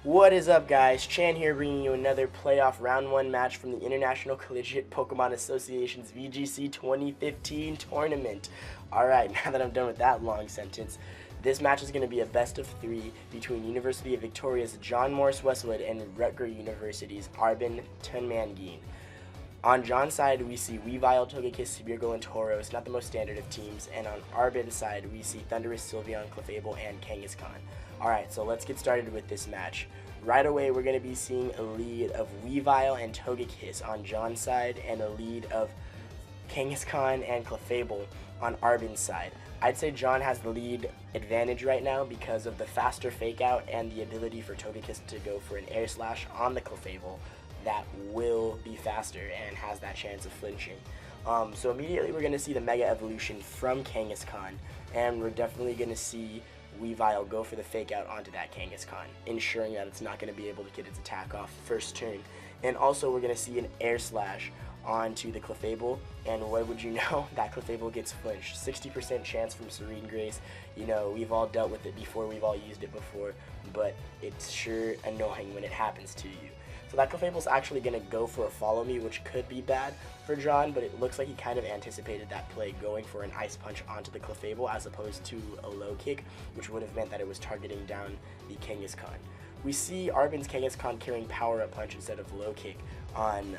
What is up, guys? Chan here, bringing you another playoff round 1 match from the International Collegiate Pokemon Association's VGC 2015 tournament. Alright, now that I'm done with that long sentence, this match is going to be a best of 3 between University of Victoria's John Morris Westwood and Rutgers University's Arbin Tunmangin. On John's side, we see Weavile, Togekiss, Smeargle, and Tauros, not the most standard of teams, and on Arbin's side, we see Thundurus, Sylveon, Clefable, and Kangaskhan. Alright, so let's get started with this match. Right away, we're going to be seeing a lead of Weavile and Togekiss on John's side, and a lead of Kangaskhan and Clefable on Arbin's side. I'd say John has the lead advantage right now because of the faster fake out and the ability for Togekiss to go for an Air Slash on the Clefable that will be faster and has that chance of flinching. So immediately we're going to see the Mega Evolution from Kangaskhan, and we're definitely going to see Weavile go for the fake out onto that Kangaskhan, ensuring that it's not going to be able to get its attack off first turn. And also we're going to see an Air Slash onto the Clefable, and what would you know, that Clefable gets flinched. 60% chance from Serene Grace. You know, we've all dealt with it before, we've all used it before, but it's sure annoying when it happens to you. So that Clefable's actually going to go for a Follow Me, which could be bad for John, but it looks like he kind of anticipated that play, going for an Ice Punch onto the Clefable as opposed to a Low Kick, which would have meant that it was targeting down the Kangaskhan. We see Arbin's Kangaskhan carrying Power Up Punch instead of Low Kick, on,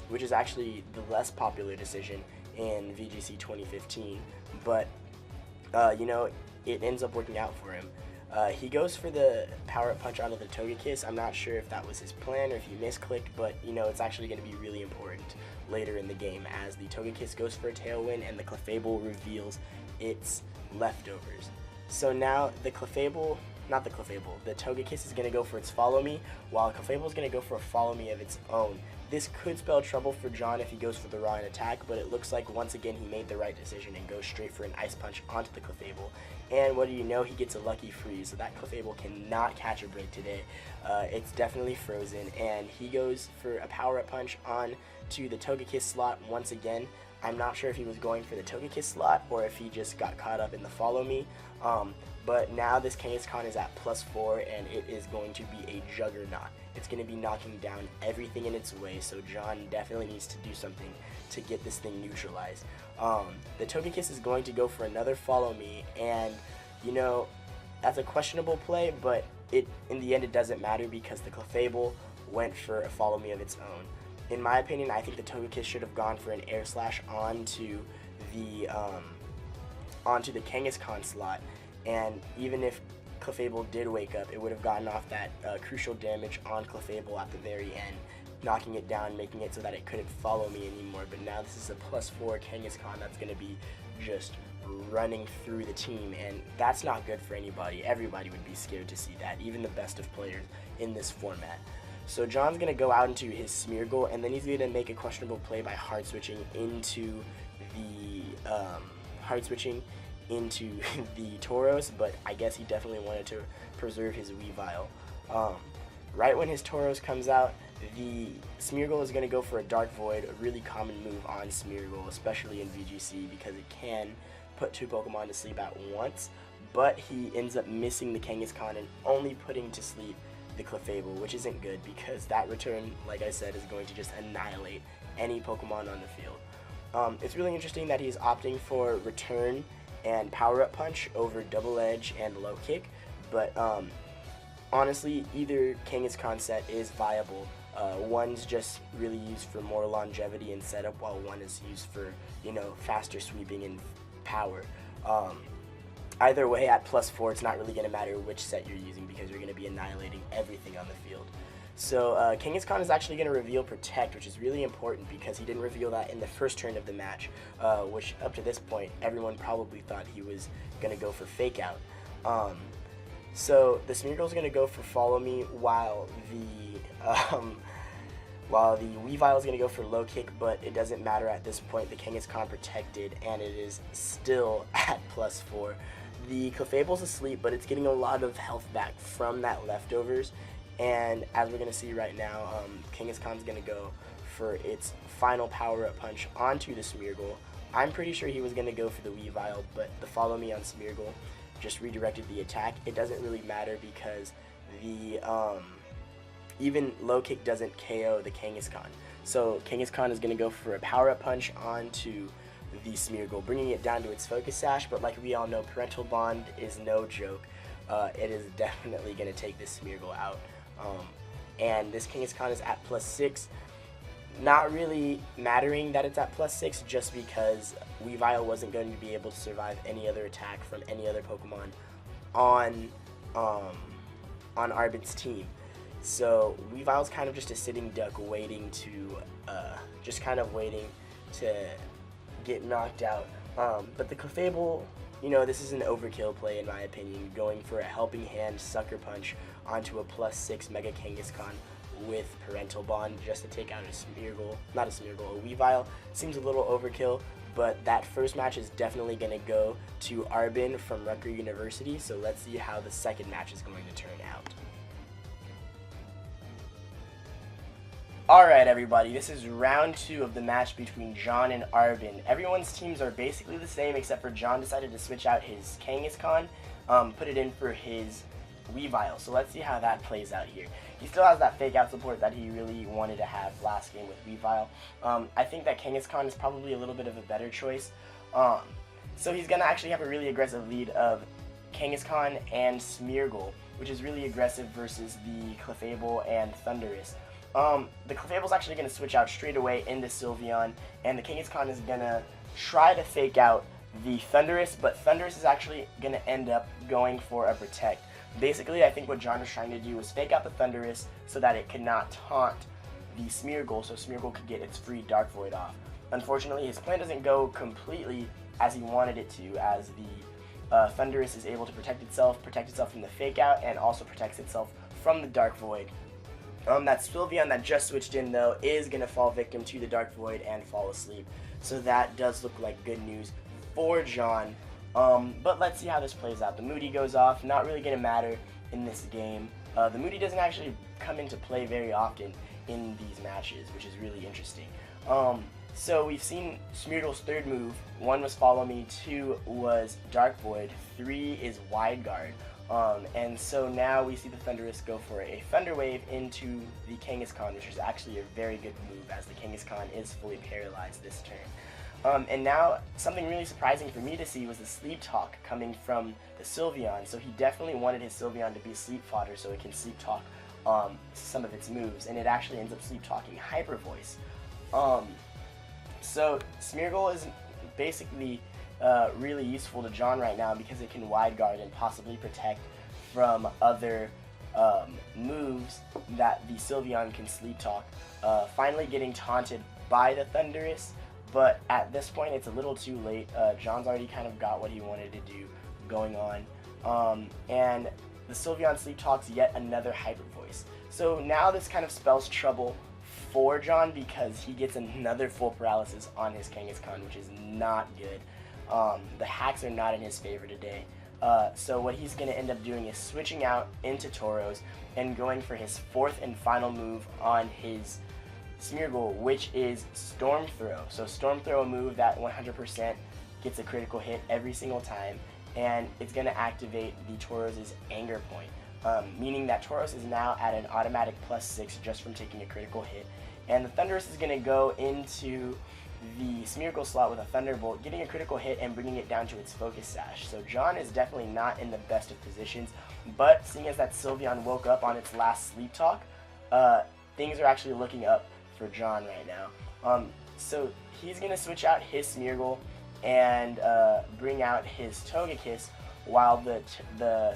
which is actually the less popular decision in VGC 2015, but you know, it ends up working out for him. He goes for the Power Up Punch onto the Togekiss. I'm not sure if that was his plan or if he misclicked, but you know, it's actually going to be really important later in the game as the Togekiss goes for a Tailwind and the Clefable reveals its leftovers. So now the Clefable, not the Clefable, the Togekiss is going to go for its Follow Me, while Clefable is going to go for a Follow Me of its own. This could spell trouble for John if he goes for the raw and attack, but it looks like once again he made the right decision and goes straight for an Ice Punch onto the Clefable. And what do you know, he gets a Lucky Freeze, so that Clefable cannot catch a break today. It's definitely frozen, and he goes for a Power Up Punch on to the Togekiss slot once again. I'm not sure if he was going for the Togekiss slot or if he just got caught up in the Follow Me. But now this Kangaskhan is at +4, and it is going to be a juggernaut. It's going to be knocking down everything in its way, so John definitely needs to do something to get this thing neutralized. The Togekiss is going to go for another Follow Me, and you know, that's a questionable play, but in the end it doesn't matter because the Clefable went for a Follow Me of its own. In my opinion, I think the Togekiss should have gone for an Air Slash onto the Kangaskhan slot, and even if Clefable did wake up, it would have gotten off that crucial damage on Clefable at the very end, knocking it down, making it so that it couldn't Follow Me anymore. But now this is a +4 Kangaskhan that's going to be just running through the team, and that's not good for anybody. Everybody would be scared to see that, even the best of players in this format. So John's going to go out into his Smeargle, and then he's going to make a questionable play by hard switching into the the Tauros, but I guess he definitely wanted to preserve his Weavile. Right when his Tauros comes out, the Smeargle is going to go for a Dark Void, a really common move on Smeargle, especially in VGC, because it can put 2 Pokemon to sleep at once, but he ends up missing the Kangaskhan and only putting to sleep the Clefable, which isn't good because that return, like I said, is going to just annihilate any Pokemon on the field. It's really interesting that he's opting for Return and Power Up Punch over Double Edge and Low Kick, but honestly, either Kangaskhan set is viable. One's just really used for more longevity and setup, while one is used for, you know, faster sweeping and power. Either way, at +4, it's not really going to matter which set you're using because you're going to be annihilating everything on the field. So Kangaskhan is actually going to reveal Protect, which is really important because he didn't reveal that in the first turn of the match, which up to this point, everyone probably thought he was going to go for Fake Out. So the Smeargle is going to go for Follow Me, while the Weavile is going to go for Low Kick, but it doesn't matter at this point. The Kangaskhan protected, and it is still at +4. The Clefable's asleep, but it's getting a lot of health back from that leftovers. And as we're going to see right now, Kangaskhan's going to go for its final Power Up Punch onto the Smeargle. I'm pretty sure he was going to go for the Weavile, but the Follow Me on Smeargle just redirected the attack. It doesn't really matter because the even low kick doesn't KO the Kangaskhan. So Kangaskhan is going to go for a power-up punch onto the Smeargle, bringing it down to its focus sash, but like we all know, parental bond is no joke. It is definitely going to take this Smeargle out. And this Kangaskhan is at +6. Not really mattering that it's at +6, just because Weavile wasn't going to be able to survive any other attack from any other Pokemon on Arbit's team. So Weavile's kind of just a sitting duck, waiting to get knocked out. But the Clefable, this is an overkill play in my opinion, going for a helping hand sucker punch onto a +6 Mega Kangaskhan with parental bond just to take out a Weavile. Seems a little overkill, but that first match is definitely going to go to Arbin from Rutgers University, so let's see how the second match is going to turn out. Alright everybody, this is round 2 of the match between John and Arbin. Everyone's teams are basically the same, except for John decided to switch out his Kangaskhan, put it in for his Weavile. So let's see how that plays out here. He still has that fake out support that he really wanted to have last game with Weavile. I think that Kangaskhan is probably a little bit of a better choice. So he's going to actually have a really aggressive lead of Kangaskhan and Smeargle, which is really aggressive versus the Clefable and Thundurus. The Clefable's actually going to switch out straight away into Sylveon, and the Kangaskhan is going to try to fake out the Thundurus, but Thundurus is actually going to end up going for a Protect. Basically, I think what John was trying to do was fake out the Thundurus so that it could not taunt the Smeargle, so Smeargle could get its free Dark Void off. Unfortunately, his plan doesn't go completely as he wanted it to, as the Thundurus is able to protect itself from the fake out, and also protects itself from the Dark Void. That Sylveon that just switched in, though, is going to fall victim to the Dark Void and fall asleep. So that does look like good news for John. But let's see how this plays out. The Moody goes off, not really going to matter in this game. The Moody doesn't actually come into play very often in these matches, which is really interesting. So we've seen Smeargle's third move. 1 was Follow Me, 2 was Dark Void, 3 is Wide Guard. And so now we see the Thundurus go for a Thunder Wave into the Kangaskhan, which is actually a very good move, as the Kangaskhan is fully paralyzed this turn. And now, something really surprising for me to see was the Sleep Talk coming from the Sylveon. So he definitely wanted his Sylveon to be Sleep Fodder so it can Sleep Talk some of its moves, and it actually ends up Sleep Talking Hyper Voice. So Smeargle is basically really useful to John right now because it can Wide Guard and possibly protect from other moves that the Sylveon can Sleep Talk. Finally getting taunted by the Thundurus, but at this point it's a little too late. John's already kind of got what he wanted to do going on. And the Sylveon Sleep Talks yet another Hyper Voice. So now this kind of spells trouble for John because he gets another full paralysis on his Kangaskhan, which is not good. The hacks are not in his favor today. So what he's going to end up doing is switching out into Tauros and going for his 4th and final move on his Smeargle, which is Storm Throw. So Storm Throw, a move that 100% gets a critical hit every single time, and it's going to activate the Tauros' Anger Point, meaning that Tauros is now at an automatic +6 just from taking a critical hit, and the Thundurus is going to go into the Smeargle slot with a Thunderbolt, getting a critical hit and bringing it down to its focus sash. So John is definitely not in the best of positions, but seeing as that Sylveon woke up on its last Sleep Talk, things are actually looking up for John right now. So he's going to switch out his Smeargle and bring out his Togekiss, while the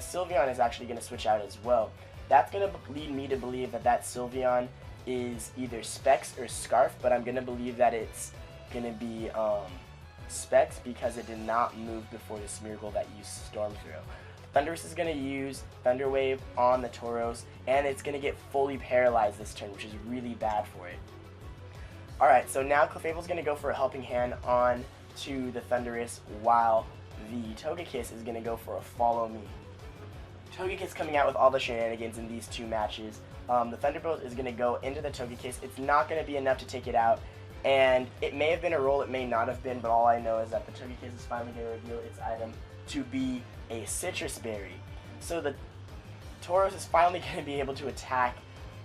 Sylveon is actually going to switch out as well. That's going to lead me to believe that that Sylveon is either Specs or Scarf, but I'm going to believe that it's going to be Specs because it did not move before the Smeargle that used Storm Throw. Thundurus is going to use Thunder Wave on the Tauros, and it's going to get fully paralyzed this turn, which is really bad for it. Alright, so now Clefable's going to go for a Helping Hand on to the Thundurus, while the Togekiss is going to go for a Follow Me. Togekiss coming out with all the shenanigans in these two matches. The Thunderbolt is going to go into the Togekiss. It's not going to be enough to take it out, and it may have been a roll, it may not have been, but all I know is that the Togekiss is finally going to reveal its item to be a Citrus Berry. So the Tauros is finally going to be able to attack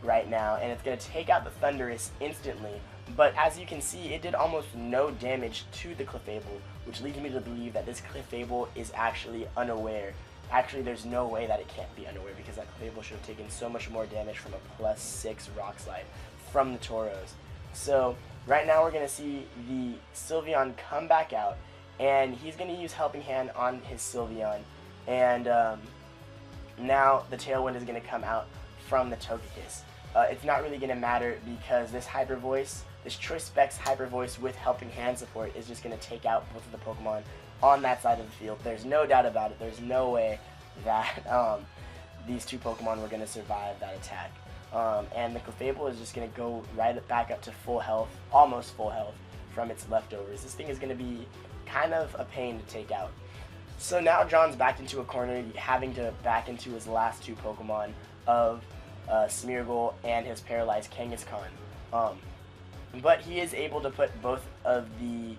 right now, and it's going to take out the Thunderous instantly. But as you can see, it did almost no damage to the Clefable, which leads me to believe that this Clefable is actually unaware. Actually, there's no way that it can't be unaware, because that Clefable should have taken so much more damage from a +6 Rock Slide from the Tauros. So right now we're going to see the Sylveon come back out, and he's going to use Helping Hand on his Sylveon. And now the Tailwind is going to come out from the Togekiss. It's not really going to matter, because this Hyper Voice, this Choice Specs Hyper Voice with Helping Hand support is just going to take out both of the Pokemon on that side of the field. There's no doubt about it. There's no way that these two Pokemon were going to survive that attack. And the Clefable is just going to go right back up to full health, almost full health, from its leftovers. This thing is going to be kind of a pain to take out. So now John's backed into a corner, having to back into his last two Pokemon of Smeargle and his paralyzed Kangaskhan. But he is able to put both of the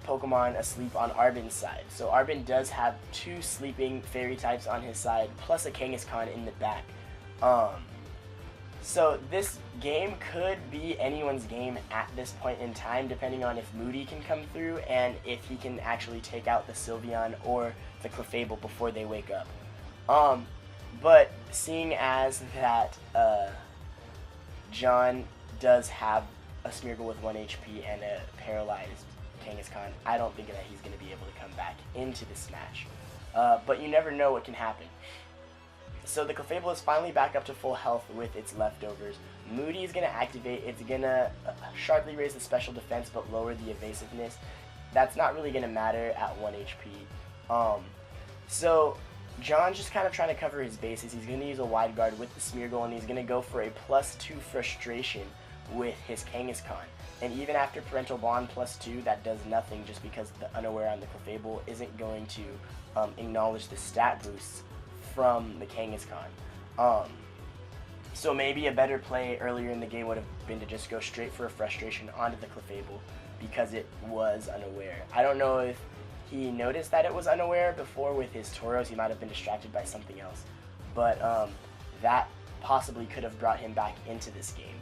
Pokemon asleep on Arbin's side. So Arbin does have two sleeping fairy types on his side, plus a Kangaskhan in the back. So this game could be anyone's game at this point in time, depending on if Moody can come through and if he can actually take out the Sylveon or the Clefable before they wake up. But seeing as that John does have a Smeargle with 1 HP and a paralyzed Kangaskhan, I don't think that he's going to be able to come back into this match. But you never know what can happen. So the Clefable is finally back up to full health with its leftovers. Moody is going to activate. It's going to sharply raise the special defense but lower the evasiveness. That's not really going to matter at 1 HP. So John's just kind of trying to cover his bases. He's going to use a Wide Guard with the Smeargle, and he's going to go for a +2 Frustration with his Kangaskhan. And even after Parental Bond +2, that does nothing, just because the Unaware on the Clefable isn't going to acknowledge the stat boosts from the Kangaskhan. So maybe a better play earlier in the game would have been to just go straight for a Frustration onto the Clefable, because it was unaware. I don't know if he noticed that it was unaware before with his Tauros. He might have been distracted by something else. But that possibly could have brought him back into this game.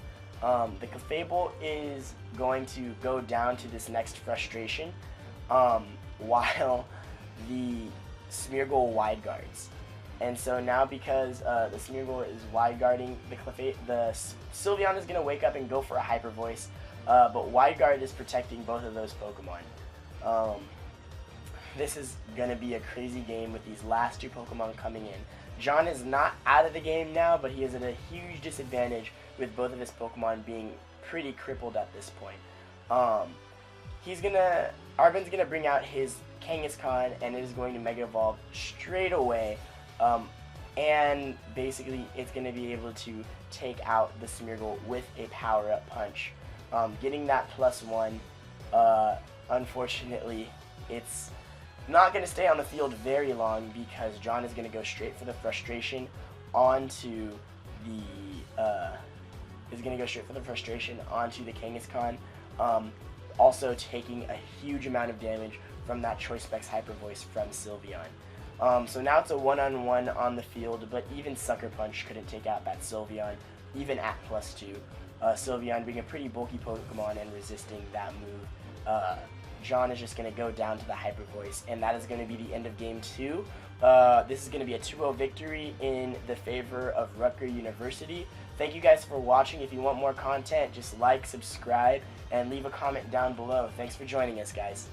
The Clefable is going to go down to this next Frustration while the Smeargle Wide Guards. And so now, because the Smeargle is Wide Guarding, the Sylveon is going to wake up and go for a Hyper Voice, but Wide Guard is protecting both of those Pokemon. This is going to be a crazy game with these last two Pokemon coming in. John is not out of the game now, but he is at a huge disadvantage with both of his Pokemon being pretty crippled at this point. Arbin's gonna bring out his Kangaskhan, and it is going to Mega Evolve straight away. And basically it's going to be able to take out the Smeargle with a power-up punch. Getting that +1, unfortunately, it's not going to stay on the field very long, because John is going to go straight for the Frustration onto the Kangaskhan, also taking a huge amount of damage from that Choice Specs Hyper Voice from Sylveon. So now it's a one-on-one on the field, but even Sucker Punch couldn't take out that Sylveon, even at +2. Sylveon being a pretty bulky Pokemon and resisting that move. John is just going to go down to the Hyper Voice, and that is going to be the end of Game 2. This is going to be a 2-0 victory in the favor of Rutgers University. Thank you guys for watching. If you want more content, just like, subscribe, and leave a comment down below. Thanks for joining us, guys.